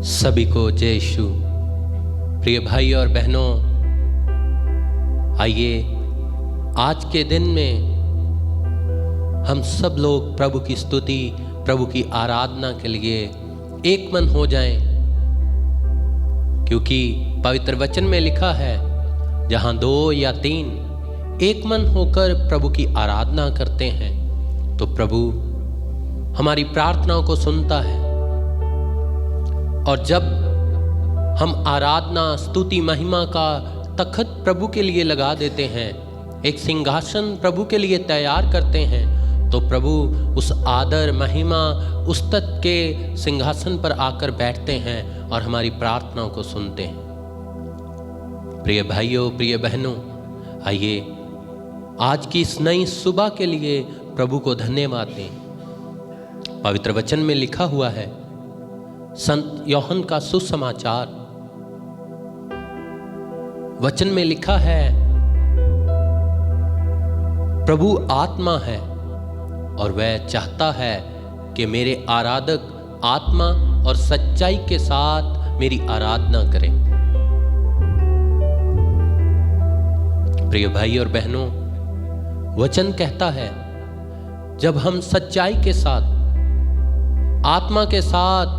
सभी को जय यीशु। प्रिय भाई और बहनों, आइए आज के दिन में हम सब लोग प्रभु की स्तुति, प्रभु की आराधना के लिए एक मन हो जाएं, क्योंकि पवित्र वचन में लिखा है, जहां 2 या 3 एक मन होकर प्रभु की आराधना करते हैं तो प्रभु हमारी प्रार्थनाओं को सुनता है। और जब हम आराधना, स्तुति, महिमा का तखत प्रभु के लिए लगा देते हैं, एक सिंहासन प्रभु के लिए तैयार करते हैं, तो प्रभु उस आदर, महिमा, उस्तत के सिंहासन पर आकर बैठते हैं और हमारी प्रार्थनाओं को सुनते हैं। प्रिय भाइयों, प्रिय बहनों, आइए आज की इस नई सुबह के लिए प्रभु को धन्यवाद दें। पवित्र वचन में लिखा हुआ है, संत यूहन्ना का सुसमाचार वचन में लिखा है, प्रभु आत्मा है और वह चाहता है कि मेरे आराधक आत्मा और सच्चाई के साथ मेरी आराधना करें। प्रिय भाई और बहनों, वचन कहता है, जब हम सच्चाई के साथ, आत्मा के साथ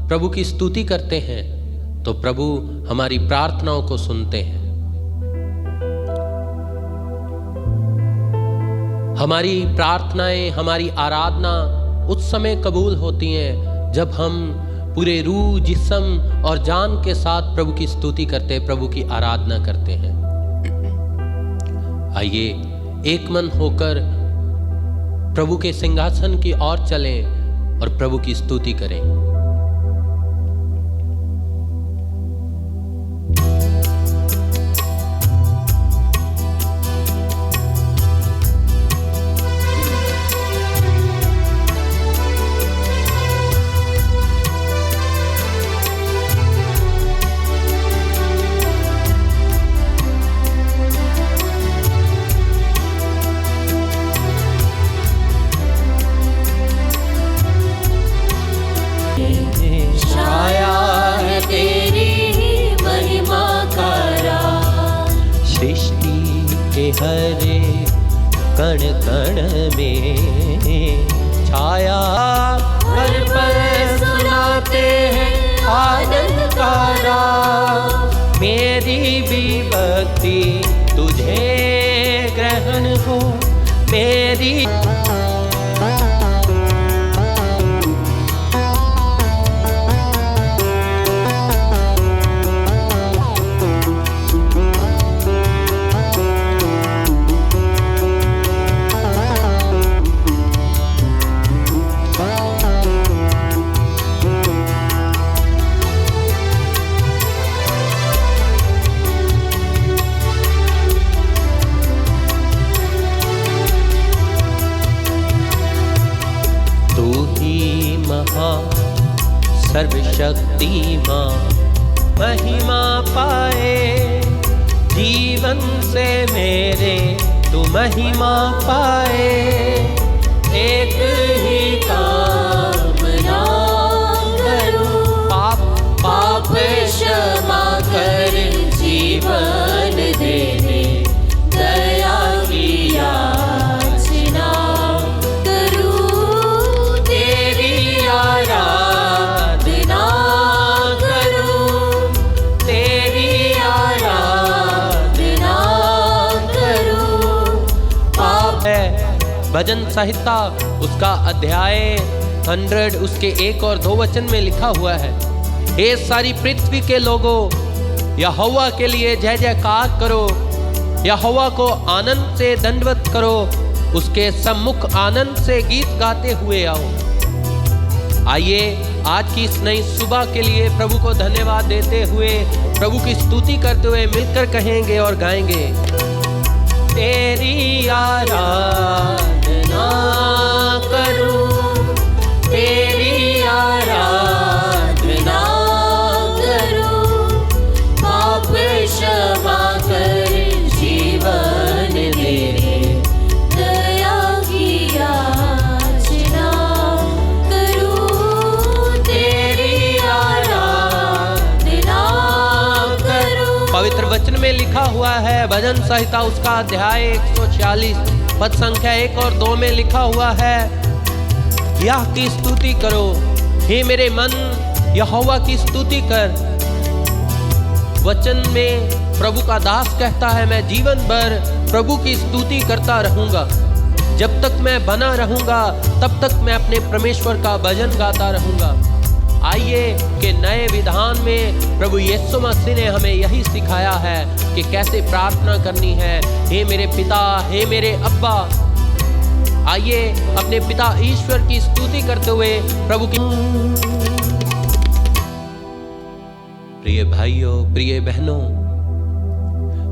प्रभु की स्तुति करते हैं तो प्रभु हमारी प्रार्थनाओं को सुनते हैं। हमारी प्रार्थनाएं, हमारी आराधना उस समय कबूल होती हैं जब हम पूरे रूह, जिस्म और जान के साथ प्रभु की स्तुति करते, प्रभु की आराधना करते हैं। आइए एक मन होकर प्रभु के सिंहासन की ओर चलें और प्रभु की स्तुति करें। हरे कण कण में छाया, हर पर सुनाते हैं आनंद का राग। मेरी भी भक्ति तुझे ग्रहण हो, मेरी सर्वशक्तिमान महिमा पाए, जीवन से मेरे तू महिमा पाए। एक ही कामना करूं, पाप क्षमा कर जीवन देने, दया की याचना करूं, तेरी आराधना भजन संहिता उसका अध्याय 100 उसके 1 और 2 वचन में लिखा हुआ है, हे सारी पृथ्वी के लोगों, यहोवा के लिए जय जयकार करो, यहोवा को आनंद से दंडवत करो, उसके सम्मुख आनंद से गीत गाते हुए आओ। आइए आज की इस नई सुबह के लिए प्रभु को धन्यवाद देते हुए, प्रभु की स्तुति करते हुए मिलकर कहेंगे और गाएंगे, तेरी आराधना करूं, तेरी आराधना करूं, पाप क्षमा कर जीवन दे, दया की याचना करूं, तेरी आराधना पवित्र वचन में लिखा हुआ है, भजन संहिता उसका अध्याय 146 पद संख्या 1 और 2 में लिखा हुआ है, यह की स्तुति करो हे मेरे मन, यहोवा की स्तुति कर। वचन में प्रभु का दास कहता है, मैं जीवन भर प्रभु की स्तुति करता रहूंगा। जब तक मैं बना रहूंगा तब तक मैं अपने परमेश्वर का भजन गाता रहूंगा। आइए कि नए विधान में प्रभु यीशु मसीह ने हमें यही सिखाया है कि कैसे प्रार्थना करनी है। हे मेरे पिता, हे मेरे अब्बा। आइए अपने पिता ईश्वर की स्तुति करते हुए प्रभु की। प्रिय भाइयों, प्रिय बहनों,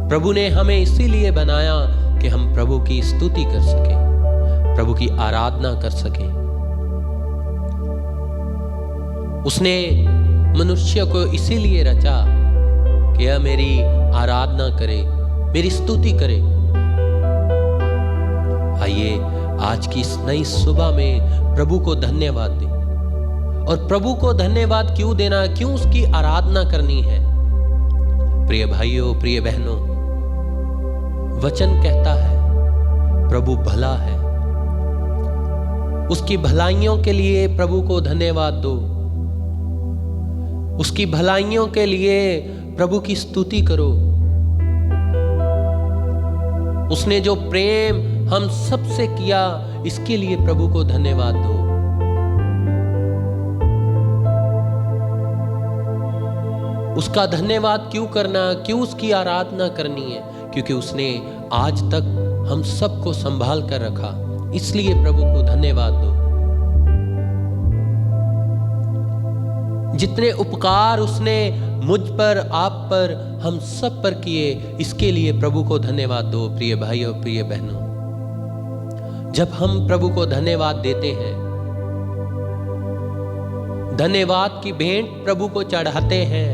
प्रभु ने हमें इसीलिए बनाया कि हम प्रभु की स्तुति कर सकें, प्रभु की आराधना कर सकें। उसने मनुष्य को इसीलिए रचा कि यह मेरी आराधना करे, मेरी स्तुति करे। आइए आज की इस नई सुबह में प्रभु को धन्यवाद दें। और प्रभु को धन्यवाद क्यों देना, क्यों उसकी आराधना करनी है? प्रिय भाइयों, प्रिय बहनों, वचन कहता है प्रभु भला है। उसकी भलाइयों के लिए प्रभु को धन्यवाद दो। उसकी भलाइयों के लिए प्रभु की स्तुति करो। उसने जो प्रेम हम सबसे किया, इसके लिए प्रभु को धन्यवाद दो। उसका धन्यवाद क्यों करना, क्यों उसकी आराधना करनी है? क्योंकि उसने आज तक हम सबको संभाल कर रखा, इसलिए प्रभु को धन्यवाद दो। जितने उपकार उसने मुझ पर, आप पर, हम सब पर किए, इसके लिए प्रभु को धन्यवाद दो। प्रिय भाइयों, प्रिय बहनों, जब हम प्रभु को धन्यवाद देते हैं, धन्यवाद की भेंट प्रभु को चढ़ाते हैं,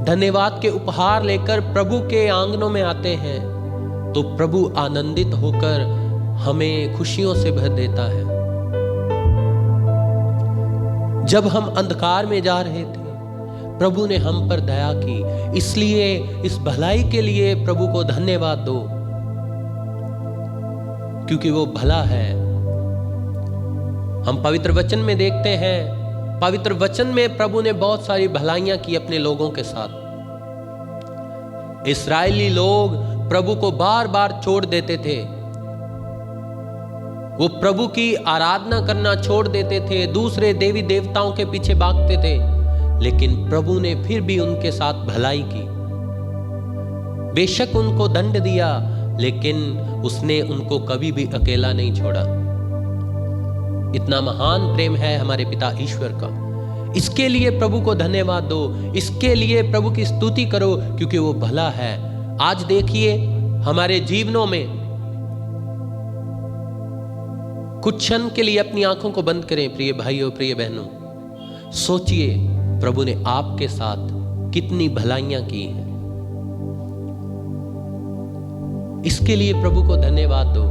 धन्यवाद के उपहार लेकर प्रभु के आंगनों में आते हैं, तो प्रभु आनंदित होकर हमें खुशियों से भर देता है। जब हम अंधकार में जा रहे थे, प्रभु ने हम पर दया की, इसलिए इस भलाई के लिए प्रभु को धन्यवाद दो, क्योंकि वो भला है। हम पवित्र वचन में देखते हैं, पवित्र वचन में प्रभु ने बहुत सारी भलाइयां की अपने लोगों के साथ। इस्राएली लोग प्रभु को बार बार छोड़ देते थे, वो प्रभु की आराधना करना छोड़ देते थे, दूसरे देवी देवताओं के पीछे भागते थे, लेकिन प्रभु ने फिर भी उनके साथ भलाई की। बेशक उनको दंड दिया, लेकिन उसने उनको कभी भी अकेला नहीं छोड़ा। इतना महान प्रेम है हमारे पिता ईश्वर का। इसके लिए प्रभु को धन्यवाद दो, इसके लिए प्रभु की स्तुति करो, क्योंकि वो भला है। आज देखिए हमारे जीवनों में कुछ क्षण के लिए अपनी आंखों को बंद करें। प्रिय भाइयों, प्रिय बहनों, सोचिए प्रभु ने आपके साथ कितनी भलाइयां की हैं। इसके लिए प्रभु को धन्यवाद दो।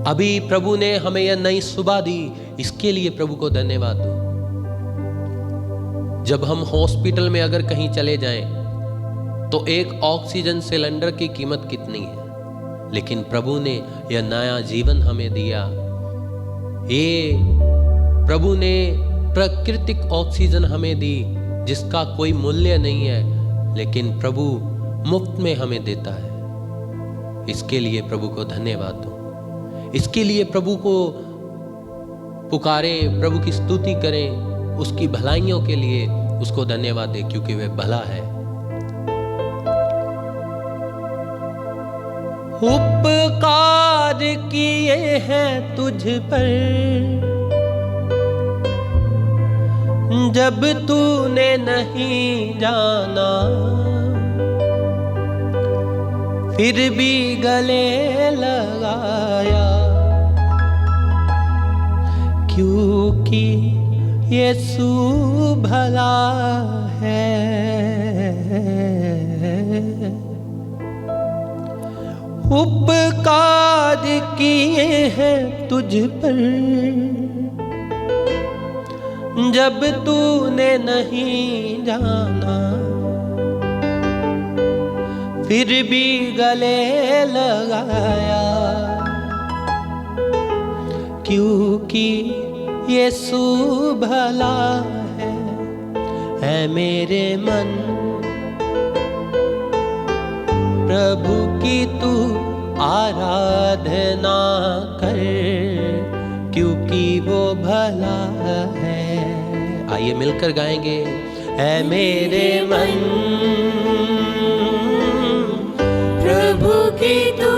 अभी प्रभु ने हमें यह नई सुबह दी, इसके लिए प्रभु को धन्यवाद दो। जब हम हॉस्पिटल में अगर कहीं चले जाएं, तो एक ऑक्सीजन सिलेंडर की कीमत कितनी है, लेकिन प्रभु ने यह नया जीवन हमें दिया। ये प्रभु ने प्राकृतिक ऑक्सीजन हमें दी, जिसका कोई मूल्य नहीं है, लेकिन प्रभु मुफ्त में हमें देता है। इसके लिए प्रभु को धन्यवाद दो। इसके लिए प्रभु को पुकारें, प्रभु की स्तुति करें, उसकी भलाइयों के लिए उसको धन्यवाद दें, क्योंकि वह भला है। उपकार किए हैं तुझ पर जब तूने नहीं जाना, फिर भी गले लगाया, क्योंकि यीशु भला है। उपकार किए हैं तुझ पर जब तूने नहीं जाना, फिर भी गले लगाया, क्योंकि यीशु भला है मेरे मन। प्रभु की तू आराधना कर, क्योंकि वो भला है। आइए मिलकर गाएंगे। है मेरे मन प्रभु की तू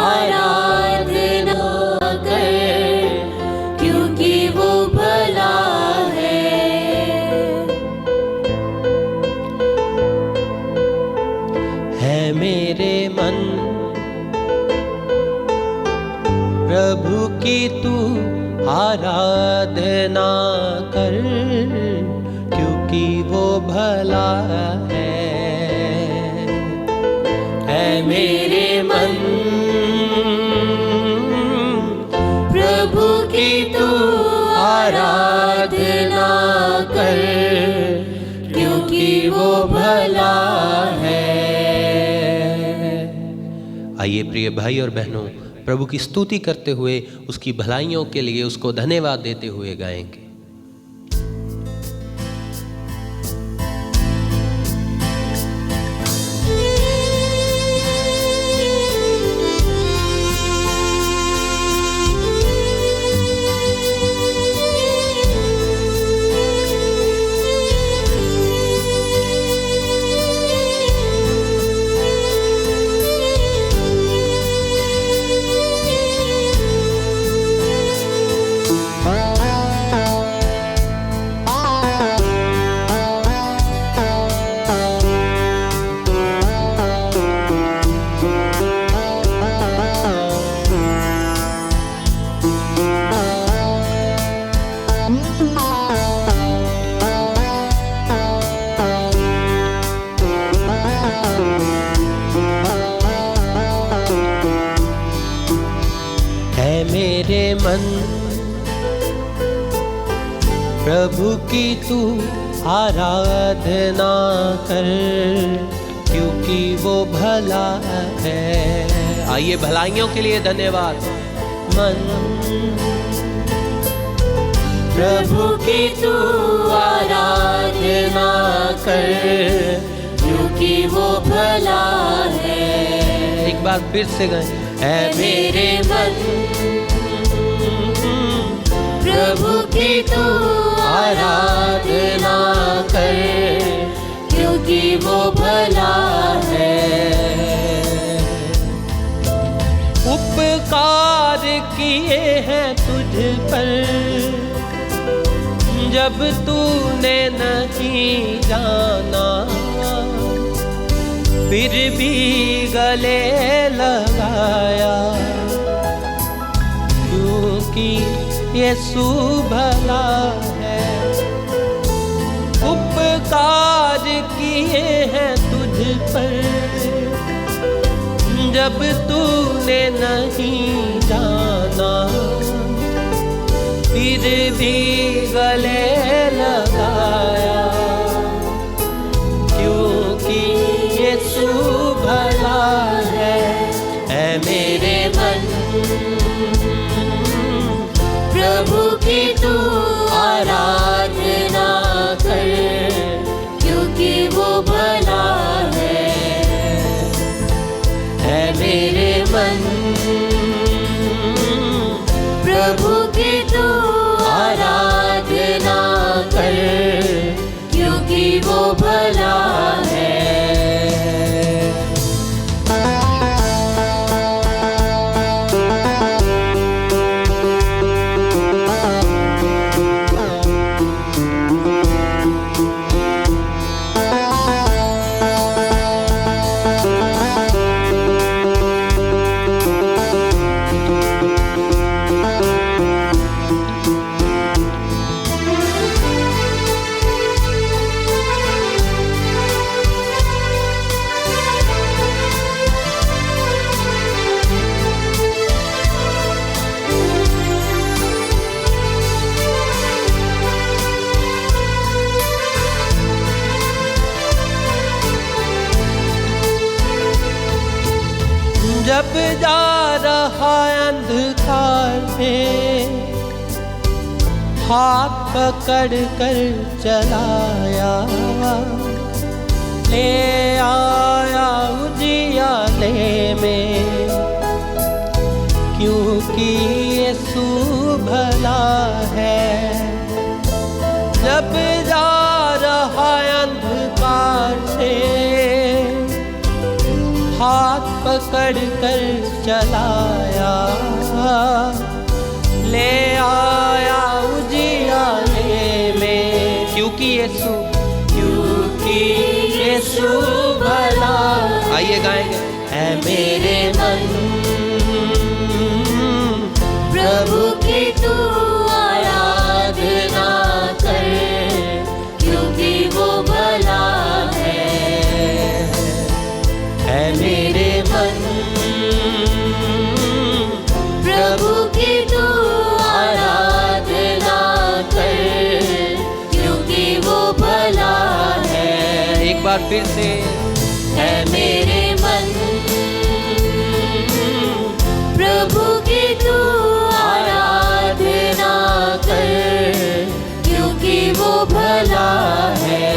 आराधना कर, क्योंकि वो भला है मेरे मन। प्रभु की तू आराधना कर, क्योंकि वो भला है मेरे मन। प्रभु की तू आराधना कर, क्योंकि वो भला है। आइए प्रिय भाई और बहनों, प्रभु की स्तुति करते हुए उसकी भलाइयों के लिए उसको धन्यवाद देते हुए गाएंगे। मेरे मन प्रभु की तू आराधना कर, क्योंकि वो भला है। आइए भलाइयों के लिए धन्यवाद। मन प्रभु की तू आराधना कर, क्योंकि वो भला है। एक बार फिर से गाएं। है मेरे मन प्रभु की तू आराधना कर, क्योंकि वो भला है। उपकार किए हैं तुझ पर, जब तूने नहीं जाना, फिर भी गले लगाया, क्योंकि यीशु भला है। उपकार किए हैं तुझ पर, जब तूने नहीं जाना, फिर भी गले लगाया, क्योंकि यीशु भला है मेरे मन। प्रभु की तू आराधना कर, क्योंकि वो भला है मेरे मन। प्रभु की तू आराधना कर, क्योंकि वो भला है। अंधकार में हाथ पकड़ कर चलाया, ले आया उजियाले में, क्योंकि यीशु भला है। जब जा रहा अंधकार से हाथ पकड़ कर चलाया, ले आया उजियाले में, क्योंकि यीशु भला। आइए गाएंगे। है मेरे मन प्रभु की तू आराधना कर, क्योंकि वो भला है। है मेरे मन प्रभु की तू आराधना कर, क्योंकि वो भला है। एक बार फिर से। है मेरे मन प्रभु की तू आराधना कर, क्योंकि वो भला है।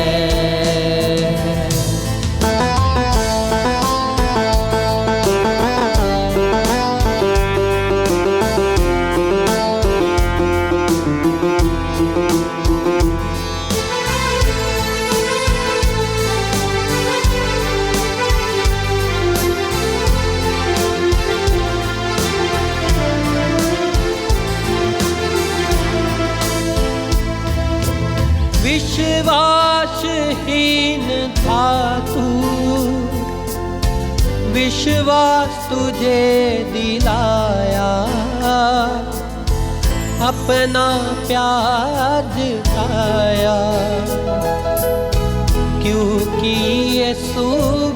विश्वासहीन था तू, विश्वास तुझे दिलाया, अपना प्यार जताया, क्योंकि यीशु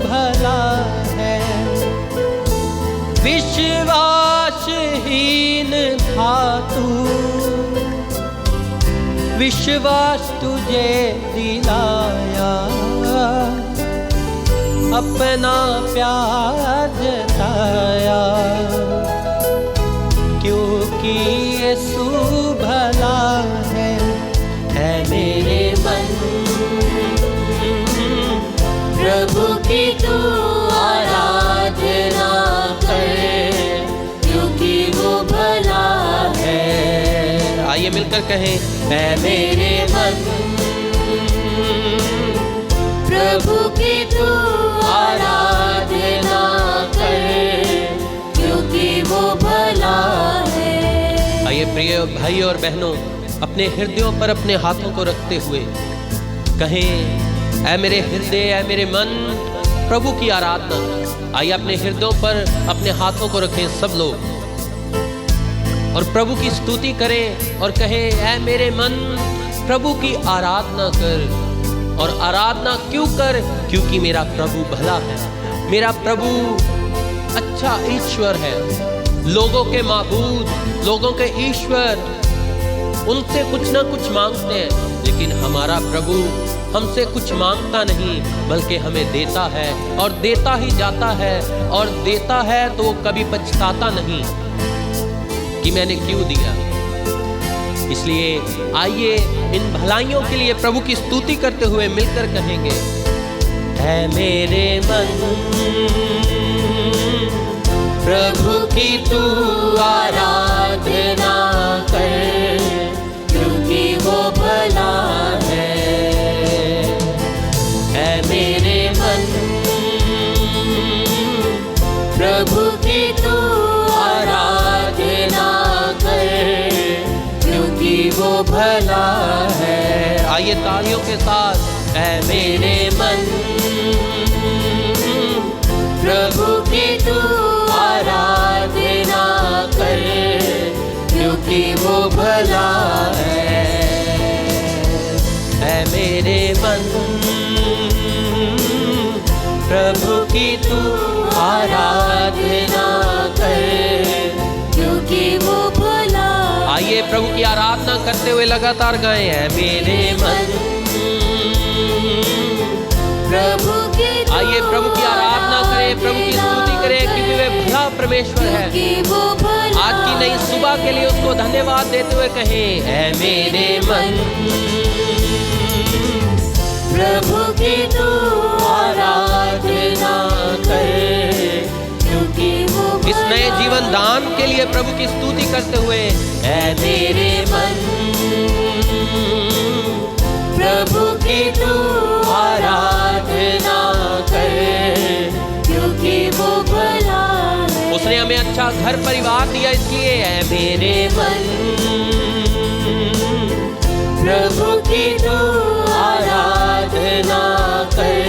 भला है। विश्वासहीन था तू, विश्वास तुझे दिलाया, अपना प्यार जताया, क्योंकि यीशु भला है। है मेरे मन प्रभु की तू आराधना कर, क्योंकि वो भला है। आइए मिलकर कहें। है मेरे मन प्रभु की तू आराधना कर, क्योंकि वो भला है। आइए प्रिय भाई और बहनों, अपने हृदयों पर अपने हाथों को रखते हुए कहें, ऐ मेरे हृदय, ऐ मेरे मन, प्रभु की आराधना। आइए अपने हृदयों पर अपने हाथों को रखें सब लोग, और प्रभु की स्तुति करें और कहें, ऐ मेरे मन प्रभु की आराधना कर। और आराधना क्यों कर? क्योंकि मेरा प्रभु भला है, मेरा प्रभु अच्छा ईश्वर है, लोगों के माबूद, लोगों के ईश्वर। उनसे कुछ ना कुछ मांगते हैं, लेकिन हमारा प्रभु हमसे कुछ मांगता नहीं, बल्कि हमें देता है और देता ही जाता है, और देता है तो वो कभी पछताता नहीं कि मैंने क्यों दिया। इसलिए आइए इन भलाइयों के लिए प्रभु की स्तुति करते हुए मिलकर कहेंगे, है मेरे मन प्रभु की तू आराधना कर, क्योंकि वो भला है। है मेरे मन प्रभु की तू आराधना कर, क्योंकि वो भला है। आइए तालियों के साथ। है मेरे मन प्रभु की तू आराधना कर, क्योंकि वो भला है। है मेरे मन प्रभु की तू आराधना कर, क्योंकि वो भला। आइए प्रभु की आराधना करते हुए लगातार गाएं। है मेरे मन प्रभु की आइए प्रभु की आराधना करें, प्रभु की स्तुति करें क्योंकि वे भला परमेश्वर है। आज की नई सुबह के लिए उसको धन्यवाद देते हुए कहें, ऐ मेरे मन प्रभु की तू आराधना कर, क्योंकि वो इस नए जीवन दान के लिए प्रभु की स्तुति करते हुए, ऐ मेरे मन प्रभु की तू आराधना कर, क्योंकि वो भला है। उसने हमें अच्छा घर परिवार दिया इसलिए, ऐ मेरे मन प्रभु की तू आराधना कर,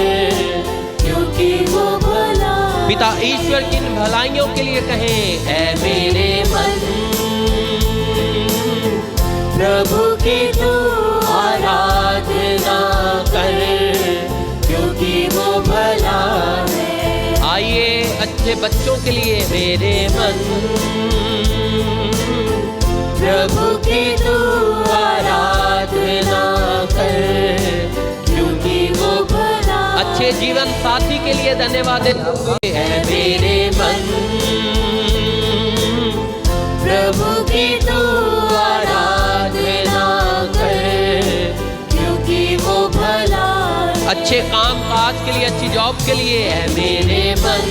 क्योंकि वो भला। पिता ईश्वर की इन भलाइयों के लिए कहें, ऐ मेरे मन प्रभु की तू आराधना कर, क्योंकि वो भला है। आइए अच्छे बच्चों के लिए, मेरे मन प्रभु की तू आराधना कर, क्योंकि वो भला। अच्छे जीवन साथी के लिए धन्यवाद देते हुए, है मेरे मन प्रभु की तू आराधना कर, क्योंकि वो भला है। अच्छे काम काज के लिए, अच्छी जॉब के लिए, है मेरे मन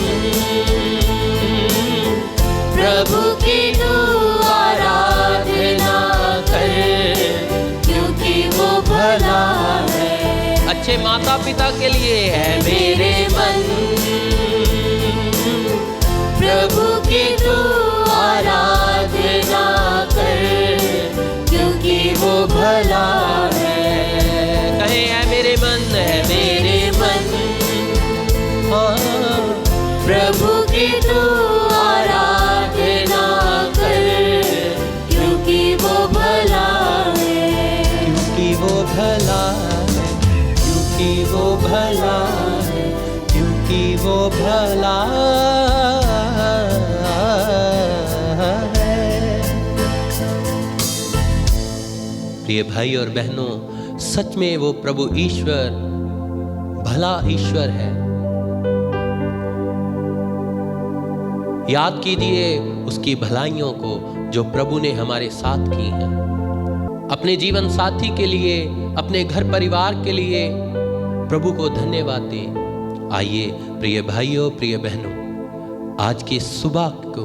प्रभु की तू आराधना कर, क्योंकि वो भला है। अच्छे माता पिता के लिए, है मेरे मन प्रभु की तू आराधना कर, क्योंकि वो भला है। कहें, है मेरे मन, है मेरे मन हाँ, प्रभु की तू आराधना कर, क्योंकि वो भला है। क्योंकि वो भला है, क्योंकि वो भला है, क्योंकि वो भला है। प्रिय भाई और बहनों, सच में वो प्रभु ईश्वर भला ईश्वर है। याद कीजिए उसकी भलाइयों को जो प्रभु ने हमारे साथ की हैं। अपने जीवन साथी के लिए, अपने घर परिवार के लिए प्रभु को धन्यवाद दें। आइए प्रिय भाइयों, प्रिय बहनों, आज की सुबह को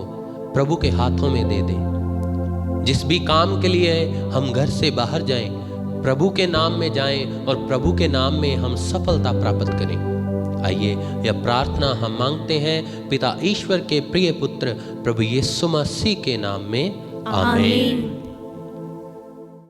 प्रभु के हाथों में दे दें। जिस भी काम के लिए हम घर से बाहर जाएं, प्रभु के नाम में जाएं और प्रभु के नाम में हम सफलता प्राप्त करें। आइए यह प्रार्थना हम मांगते हैं पिता ईश्वर के प्रिय पुत्र प्रभु यीशु मसीह के नाम में, आमीन।